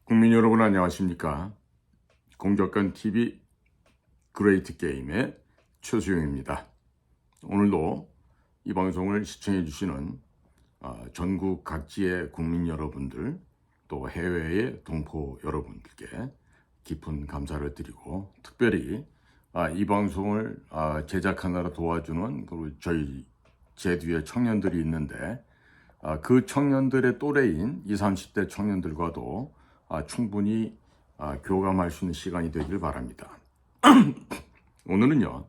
국민 여러분 안녕하십니까? 공적권 TV 그레이트 게임의 최수용입니다. 오늘도 이 방송을 시청해 주시는 전국 각지의 국민 여러분들 또 해외의 동포 여러분들께 깊은 감사를 드리고 특별히 이 방송을 제작하느라 도와주는 제 뒤에 청년들이 있는데 그 청년들의 또래인 20, 30대 청년들과도 충분히 교감할 수 있는 시간이 되길 바랍니다. 오늘은요,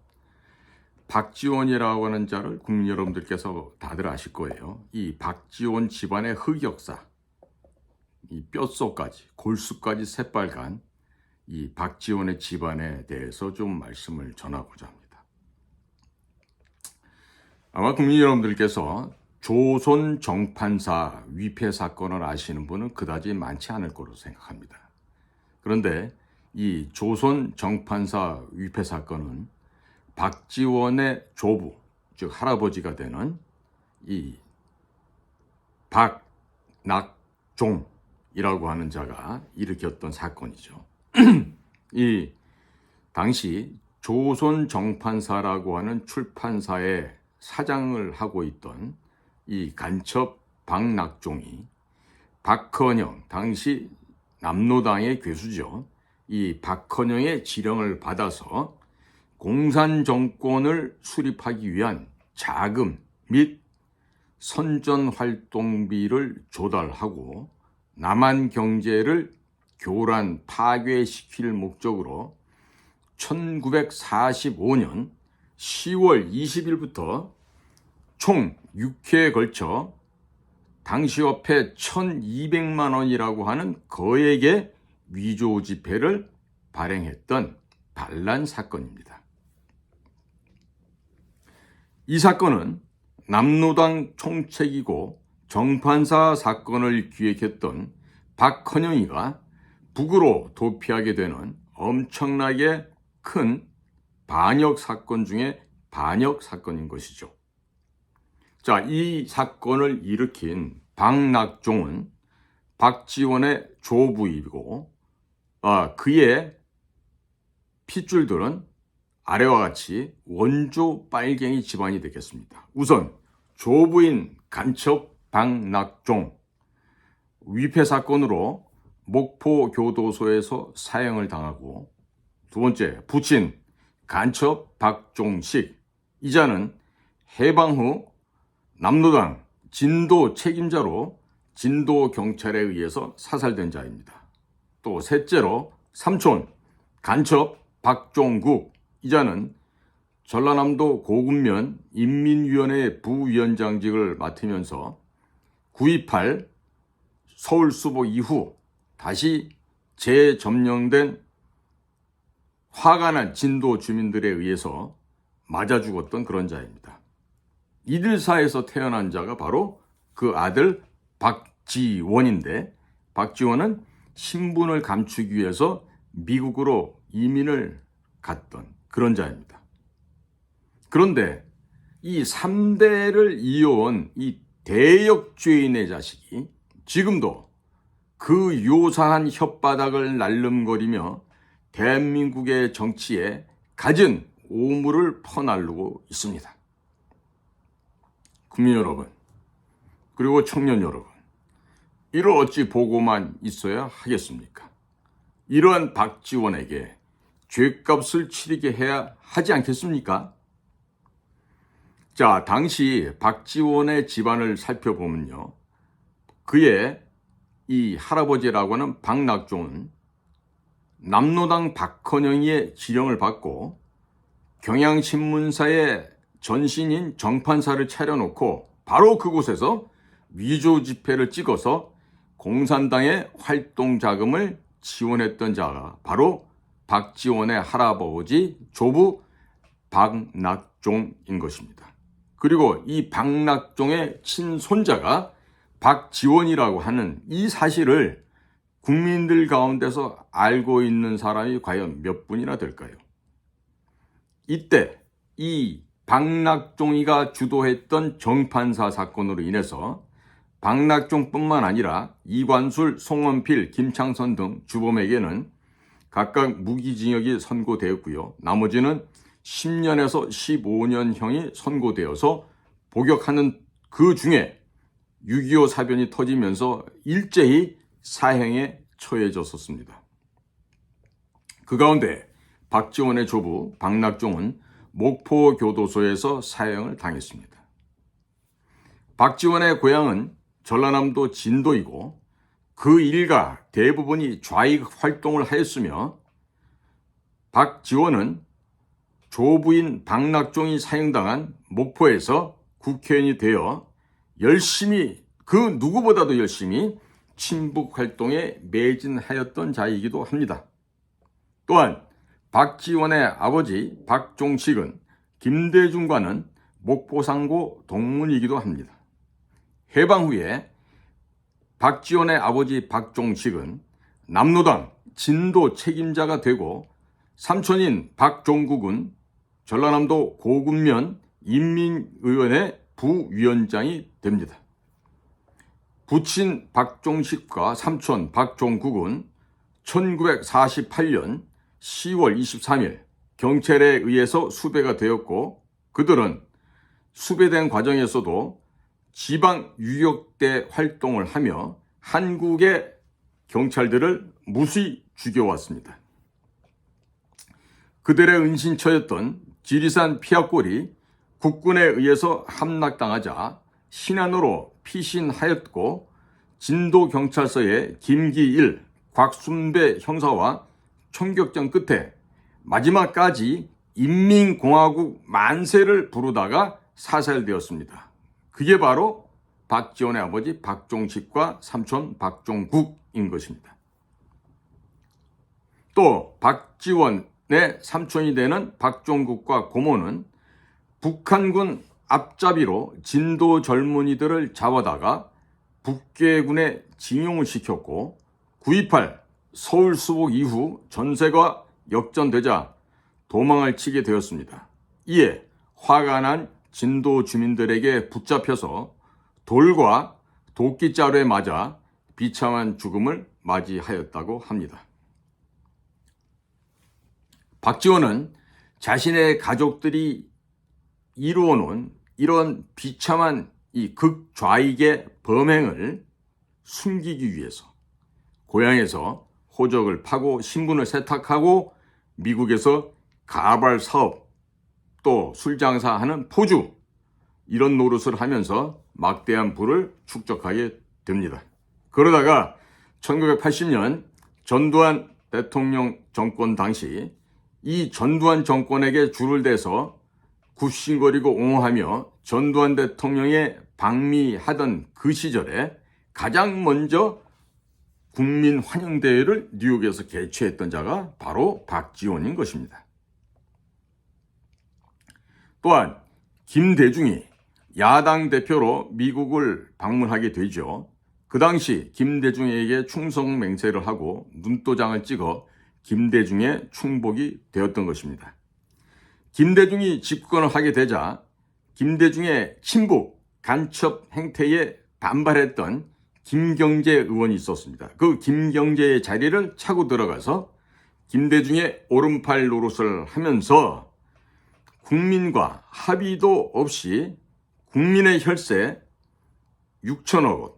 박지원이라고 하는 자를 국민 여러분들께서 다들 아실 거예요. 이 박지원 집안의 흑역사, 이 뼛속까지, 골수까지 새빨간 이 박지원의 집안에 대해서 좀 말씀을 전하고자 합니다. 아마 국민 여러분들께서 조선 정판사 위패 사건을 아시는 분은 그다지 많지 않을 거로 생각합니다. 그런데 이 조선 정판사 위패 사건은 박지원의 조부, 즉 할아버지가 되는 이 박낙종이라고 하는 자가 일으켰던 사건이죠. 이 당시 조선 정판사라고 하는 출판사의 사장을 하고 있던 이 간첩 박낙종이 박헌영, 당시 남로당의 괴수죠. 이 박헌영의 지령을 받아서 공산 정권을 수립하기 위한 자금 및 선전 활동비를 조달하고 남한 경제를 교란 파괴시킬 목적으로 1945년 10월 20일부터 총 6회에 걸쳐 당시 화폐 1200만 원이라고 하는 거액의 위조 지폐를 발행했던 반란 사건입니다. 이 사건은 남로당 총책이고 정판사 사건을 기획했던 박헌영이가 북으로 도피하게 되는 엄청나게 큰 반역 사건 중에 반역 사건인 것이죠. 자, 이 사건을 일으킨 박낙종은 박지원의 조부이고 그의 핏줄들은 아래와 같이 원조 빨갱이 집안이 되겠습니다. 우선 조부인 간첩 박낙종 위패 사건으로 목포 교도소에서 사형을 당하고, 두 번째 부친 간첩 박종식, 이자는 해방 후 남로당 진도 책임자로 진도 경찰에 의해서 사살된 자입니다. 또 셋째로 삼촌 간첩 박종국, 이자는 전라남도 고군면 인민위원회 부위원장직을 맡으면서 9.28 서울수복 이후 다시 재점령된 화가 난 진도 주민들에 의해서 맞아 죽었던 그런 자입니다. 이들사에서 태어난 자가 바로 그 아들 박지원인데, 박지원은 신분을 감추기 위해서 미국으로 이민을 갔던 그런 자입니다. 그런데 이 3대를 이어온 이 대역죄인의 자식이 지금도 그 요상한 혓바닥을 날름거리며 대한민국의 정치에 갖은 오물을 퍼날르고 있습니다. 국민 여러분, 그리고 청년 여러분, 이를 어찌 보고만 있어야 하겠습니까? 이러한 박지원에게 죗값을 치르게 해야 하지 않겠습니까? 자, 당시 박지원의 집안을 살펴보면요, 그의 이 할아버지라고 하는 박낙종은 남로당 박헌영의 지령을 받고 경향신문사의 전신인 정판사를 차려놓고 바로 그곳에서 위조 지폐를 찍어서 공산당의 활동 자금을 지원했던 자가 바로 박지원의 할아버지 조부 박낙종인 것입니다. 그리고 이 박낙종의 친손자가 박지원이라고 하는 이 사실을 국민들 가운데서 알고 있는 사람이 과연 몇 분이나 될까요? 이때 이 박낙종이가 주도했던 정판사 사건으로 인해서 박낙종뿐만 아니라 이관술, 송원필, 김창선 등 주범에게는 각각 무기징역이 선고되었고요. 나머지는 10년에서 15년형이 선고되어서 복역하는 그 중에 6.25 사변이 터지면서 일제히 사형에 처해졌었습니다. 그 가운데 박지원의 조부 박낙종은 목포교도소에서 사형을 당했습니다. 박지원의 고향은 전라남도 진도이고 그 일가 대부분이 좌익 활동을 하였으며 박지원은 조부인 박낙종이 사형당한 목포에서 국회의원이 되어 열심히 그 누구보다도 열심히 친북 활동에 매진하였던 자이기도 합니다. 또한 박지원의 아버지 박종식은 김대중과는 목포상고 동문이기도 합니다. 해방 후에 박지원의 아버지 박종식은 남로당 진도 책임자가 되고 삼촌인 박종국은 전라남도 고군면 인민의원의 부위원장이 됩니다. 부친 박종식과 삼촌 박종국은 1948년 10월 23일 경찰에 의해서 수배가 되었고 그들은 수배된 과정에서도 지방 유격대 활동을 하며 한국의 경찰들을 무수히 죽여왔습니다. 그들의 은신처였던 지리산 피아골이 국군에 의해서 함락당하자 신안으로 피신하였고 진도경찰서의 김기일, 곽순배 형사와 총격전 끝에 마지막까지 인민공화국 만세를 부르다가 사살되었습니다. 그게 바로 박지원의 아버지 박종식과 삼촌 박종국인 것입니다. 또 박지원의 삼촌이 되는 박종국과 고모는 북한군 앞잡이로 진도 젊은이들을 잡아다가 북괴군에 징용을 시켰고 9.28 서울 수복 이후 전세가 역전되자 도망을 치게 되었습니다. 이에 화가 난 진도 주민들에게 붙잡혀서 돌과 도끼자루에 맞아 비참한 죽음을 맞이하였다고 합니다. 박지원은 자신의 가족들이 이루어놓은 이런 비참한 이 극좌익의 범행을 숨기기 위해서 고향에서 호적을 파고 신분을 세탁하고 미국에서 가발 사업 또 술장사하는 포주 이런 노릇을 하면서 막대한 부를 축적하게 됩니다. 그러다가 1980년 전두환 대통령 정권 당시 이 전두환 정권에게 줄을 대서 굽신거리고 옹호하며 전두환 대통령에 방미하던 그 시절에 가장 먼저 국민 환영대회를 뉴욕에서 개최했던 자가 바로 박지원인 것입니다. 또한 김대중이 야당 대표로 미국을 방문하게 되죠. 그 당시 김대중에게 충성 맹세를 하고 눈도장을 찍어 김대중의 충복이 되었던 것입니다. 김대중이 집권을 하게 되자 김대중의 친북 간첩 행태에 반발했던 김경재 의원이 있었습니다. 그 김경재의 자리를 차고 들어가서 김대중의 오른팔 노릇을 하면서 국민과 합의도 없이 국민의 혈세 6천억 원,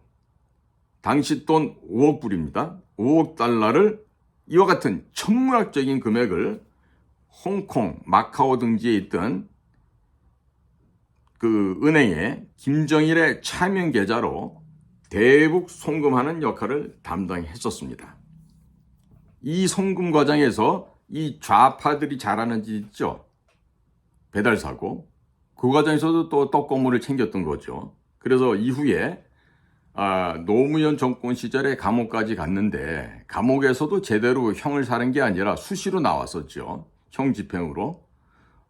당시 돈 5억 불입니다. 5억 달러를 이와 같은 천문학적인 금액을 홍콩, 마카오 등지에 있던 그 은행에 김정일의 차명 계좌로 대북 송금하는 역할을 담당했었습니다. 이 송금 과정에서 이 좌파들이 잘하는 짓 있죠. 배달 사고. 그 과정에서도 또 떡고물을 챙겼던 거죠. 그래서 이후에 노무현 정권 시절에 감옥까지 갔는데 감옥에서도 제대로 형을 사는 게 아니라 수시로 나왔었죠. 형 집행으로.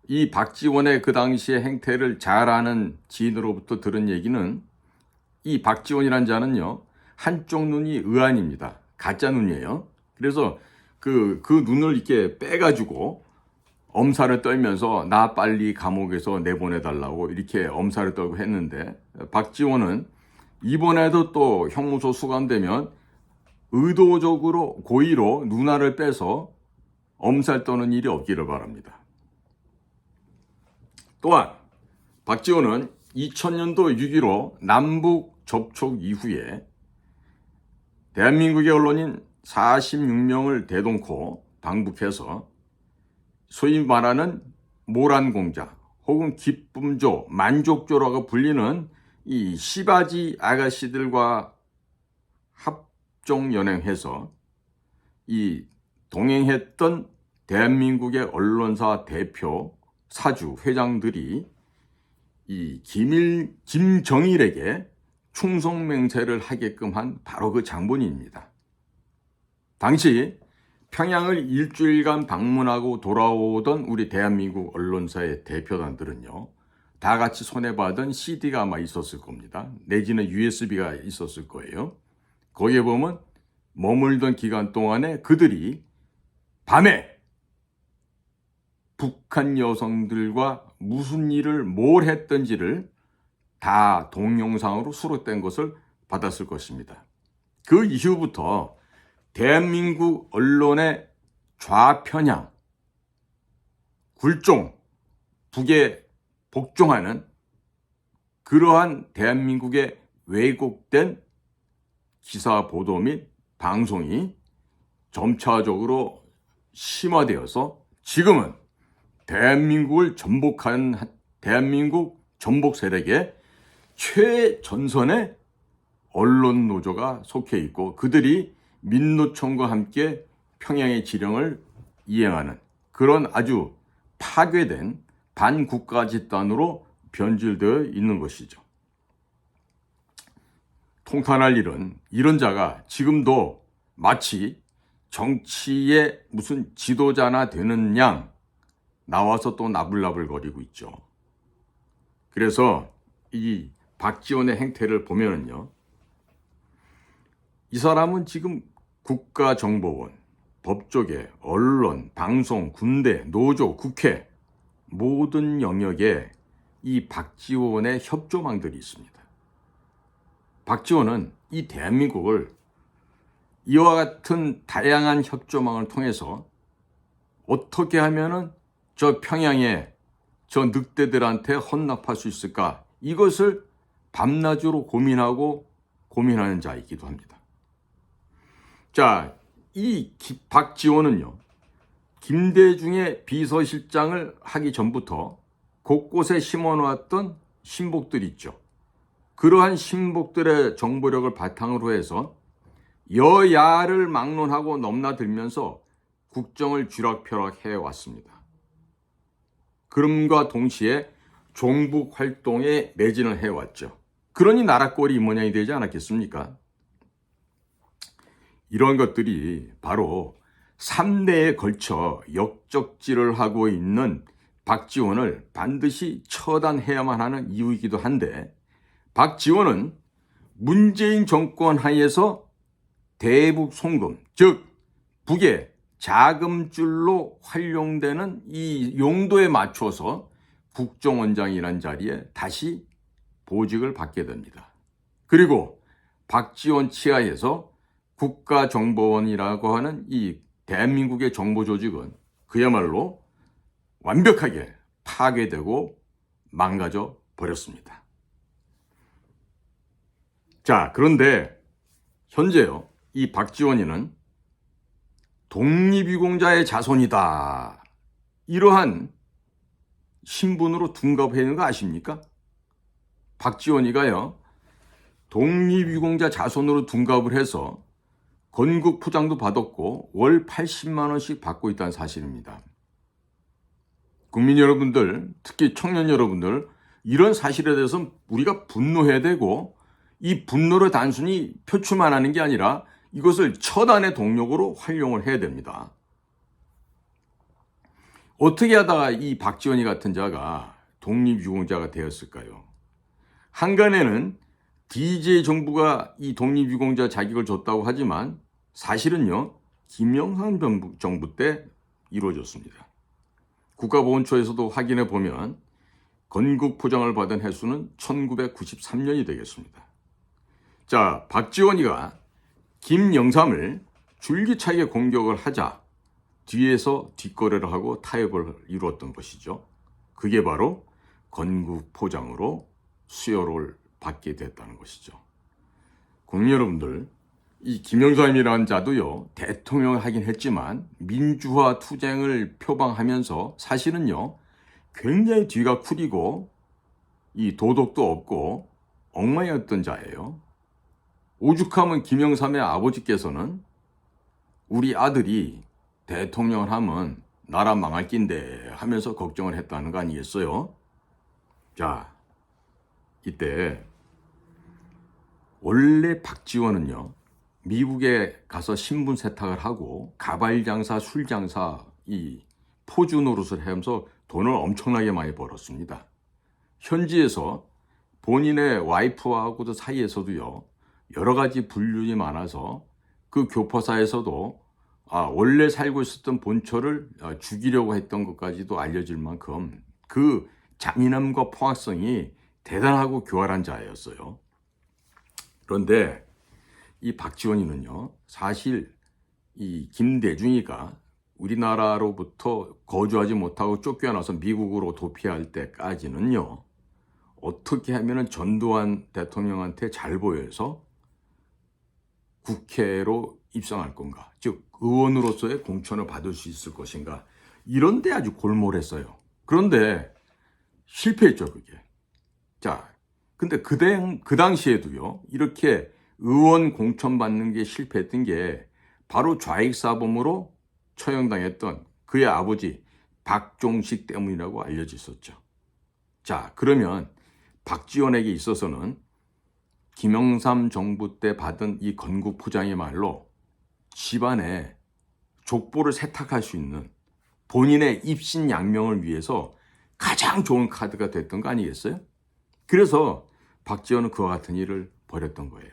이 박지원의 그 당시의 행태를 잘 아는 지인으로부터 들은 얘기는 이 박지원이라는 자는요, 한쪽 눈이 의안입니다. 가짜 눈이에요. 그래서 그 눈을 이렇게 빼가지고 엄살을 떨면서 나 빨리 감옥에서 내보내달라고 이렇게 엄살을 떨고 했는데 박지원은 이번에도 또 형무소 수감되면 의도적으로 고의로 누나를 빼서 엄살 떠는 일이 없기를 바랍니다. 또한 박지원은 2000년도 6.15 남북 접촉 이후에 대한민국의 언론인 46명을 대동코 방북해서 소위 말하는 모란공자 혹은 기쁨조, 만족조라고 불리는 이 시바지 아가씨들과 합종연행해서 이 동행했던 대한민국의 언론사 대표, 사주, 회장들이 이 김정일에게 충성맹세를 하게끔 한 바로 그 장본인입니다. 당시 평양을 일주일간 방문하고 돌아오던 우리 대한민국 언론사의 대표단들은요, 다 같이 손에 받은 CD가 아마 있었을 겁니다. 내지는 USB가 있었을 거예요. 거기에 보면 머물던 기간 동안에 그들이 밤에 북한 여성들과 무슨 일을 뭘 했던지를 다 동영상으로 수록된 것을 받았을 것입니다. 그 이후부터 대한민국 언론의 좌편향, 굴종, 북에 복종하는 그러한 대한민국의 왜곡된 기사 보도 및 방송이 점차적으로 심화되어서 지금은 대한민국을 전복한 대한민국 전복 세력의 최전선의 언론 노조가 속해 있고 그들이 민노총과 함께 평양의 지령을 이행하는 그런 아주 파괴된 반국가 집단으로 변질되어 있는 것이죠. 통탄할 일은 이런 자가 지금도 마치 정치의 무슨 지도자나 되는 양 나와서 또 나불나불거리고 있죠. 그래서 이 박지원의 행태를 보면은요, 이 사람은 지금 국가정보원, 법조계, 언론, 방송, 군대, 노조, 국회 모든 영역에 이 박지원의 협조망들이 있습니다. 박지원은 이 대한민국을 이와 같은 다양한 협조망을 통해서 어떻게 하면은 저 평양에 저 늑대들한테 헌납할 수 있을까? 이것을 밤낮으로 고민하는 자이기도 합니다. 자, 이 박지원은요, 김대중의 비서실장을 하기 전부터 곳곳에 심어놓았던 신복들 있죠. 그러한 신복들의 정보력을 바탕으로 해서 여야를 막론하고 넘나들면서 국정을 쥐락펴락 해왔습니다. 그럼과 동시에 종북 활동에 매진을 해왔죠. 그러니 나라 꼴이 이 모양이 되지 않았겠습니까? 이런 것들이 바로 3대에 걸쳐 역적질을 하고 있는 박지원을 반드시 처단해야만 하는 이유이기도 한데, 박지원은 문재인 정권 하에서 대북 송금, 즉 북의 자금줄로 활용되는 이 용도에 맞춰서 국정원장이라는 자리에 다시 보직을 받게 됩니다. 그리고 박지원 치하에서 국가정보원이라고 하는 이 대한민국의 정보조직은 그야말로 완벽하게 파괴되고 망가져 버렸습니다. 자, 그런데 현재요, 이 박지원이는 독립유공자의 자손이다, 이러한 신분으로 둔갑해 있는 거 아십니까? 박지원이가요, 독립유공자 자손으로 둔갑을 해서 건국 포장도 받았고 월 80만 원씩 받고 있다는 사실입니다. 국민 여러분들, 특히 청년 여러분들, 이런 사실에 대해서 우리가 분노해야 되고, 이 분노를 단순히 표출만 하는 게 아니라 이것을 처단의 동력으로 활용을 해야 됩니다. 어떻게 하다가 이 박지원이 같은 자가 독립유공자가 되었을까요? 한간에는 DJ 정부가 이 독립유공자 자격을 줬다고 하지만 사실은요, 김영삼 정부 때 이루어졌습니다. 국가보훈처에서도 확인해 보면 건국 포장을 받은 해수는 1993년이 되겠습니다. 자, 박지원이가 김영삼을 줄기차게 공격을 하자 뒤에서 뒷거래를 하고 타협을 이루었던 것이죠. 그게 바로 건국포장으로 수여를 받게 됐다는 것이죠. 국민 여러분들, 이 김영삼이라는 자도요, 대통령을 하긴 했지만 민주화 투쟁을 표방하면서 사실은요, 굉장히 뒤가 쿠리고 이 도덕도 없고 엉망이었던 자예요. 오죽하면 김영삼의 아버지께서는 우리 아들이 대통령을 하면 나라 망할 낀데 하면서 걱정을 했다는 거 아니겠어요? 자, 이때 원래 박지원은요, 미국에 가서 신분 세탁을 하고 가발 장사, 술 장사, 이 포주 노릇을 하면서 돈을 엄청나게 많이 벌었습니다. 현지에서 본인의 와이프하고도 사이에서도요, 여러 가지 불륜이 많아서 그 교포사에서도 원래 살고 있었던 본처를 죽이려고 했던 것까지도 알려질 만큼 그 잔인함과 포악성이 대단하고 교활한 자였어요. 그런데 이 박지원이는요, 사실 이 김대중이가 우리나라로부터 거주하지 못하고 쫓겨나서 미국으로 도피할 때까지는요, 어떻게 하면 전두환 대통령한테 잘 보여서 국회로 입성할 건가, 즉 의원으로서의 공천을 받을 수 있을 것인가, 이런 데 아주 골몰했어요. 그런데 실패했죠, 그게. 자, 근데 그 당시에도요, 이렇게 의원 공천 받는 게 실패했던 게 바로 좌익사범으로 처형당했던 그의 아버지 박종식 때문이라고 알려져 있었죠. 자, 그러면 박지원에게 있어서는 김영삼 정부 때 받은 이 건국포장이말로 집안에 족보를 세탁할 수 있는 본인의 입신양명을 위해서 가장 좋은 카드가 됐던 거 아니겠어요? 그래서 박지원은 그와 같은 일을 벌였던 거예요.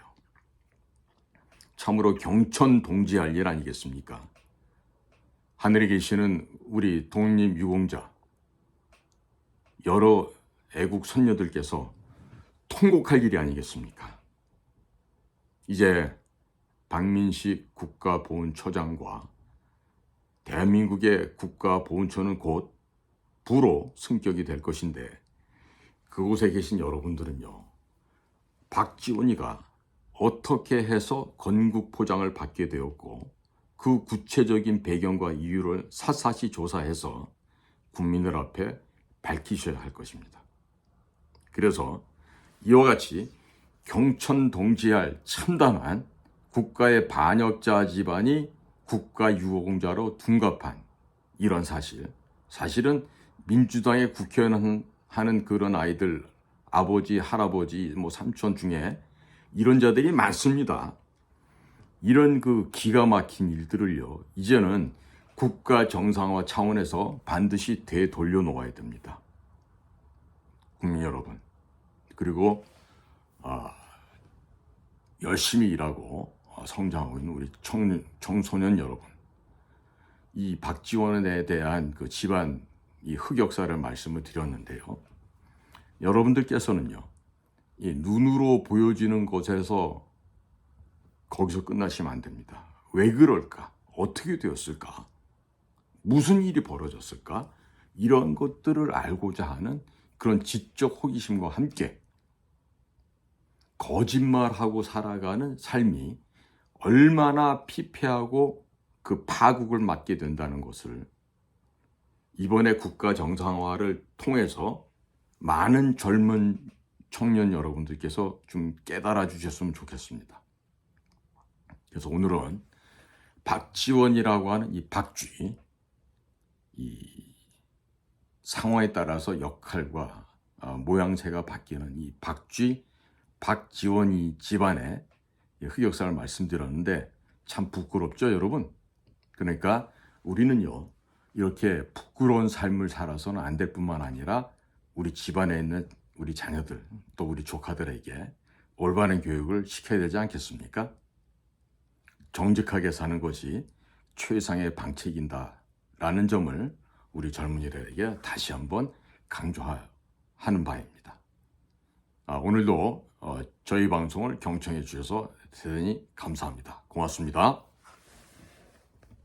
참으로 경천동지할 일 아니겠습니까? 하늘에 계시는 우리 독립유공자, 여러 애국 선녀들께서 통곡할 일이 아니겠습니까? 이제 박민식 국가보훈처장과 대한민국의 국가보훈처는 곧 부로 승격이 될 것인데, 그곳에 계신 여러분들은요, 박지원이가 어떻게 해서 건국포장을 받게 되었고 그 구체적인 배경과 이유를 샅샅이 조사해서 국민들 앞에 밝히셔야 할 것입니다. 그래서 이와 같이 경천동지할 참담한 국가의 반역자 집안이 국가유공자로 둔갑한 이런 사실은 민주당의 국회의원 하는 그런 아이들, 아버지, 할아버지, 삼촌 중에 이런 자들이 많습니다. 이런 그 기가 막힌 일들을요, 이제는 국가 정상화 차원에서 반드시 되돌려 놓아야 됩니다. 국민 여러분, 그리고 열심히 일하고 성장하고 있는 우리 청소년 여러분, 이 박지원에 대한 그 집안 이 흑역사를 말씀을 드렸는데요, 여러분들께서는요, 이 눈으로 보여지는 것에서 거기서 끝나시면 안 됩니다. 왜 그럴까? 어떻게 되었을까? 무슨 일이 벌어졌을까? 이런 것들을 알고자 하는 그런 지적 호기심과 함께 거짓말하고 살아가는 삶이 얼마나 피폐하고 그 파국을 맞게 된다는 것을 이번에 국가 정상화를 통해서 많은 젊은 청년 여러분들께서 좀 깨달아 주셨으면 좋겠습니다. 그래서 오늘은 박지원이라고 하는 이 박쥐, 이 상황에 따라서 역할과 모양새가 바뀌는 이 박쥐, 박지원이 집안의 흑역사를 말씀드렸는데 참 부끄럽죠, 여러분? 그러니까 우리는요, 이렇게 부끄러운 삶을 살아서는 안 될 뿐만 아니라 우리 집안에 있는 우리 자녀들, 또 우리 조카들에게 올바른 교육을 시켜야 되지 않겠습니까? 정직하게 사는 것이 최상의 방책인다라는 점을 우리 젊은이들에게 다시 한번 강조하는 바입니다. 오늘도 저희 방송을 경청해 주셔서 대단히 감사합니다. 고맙습니다.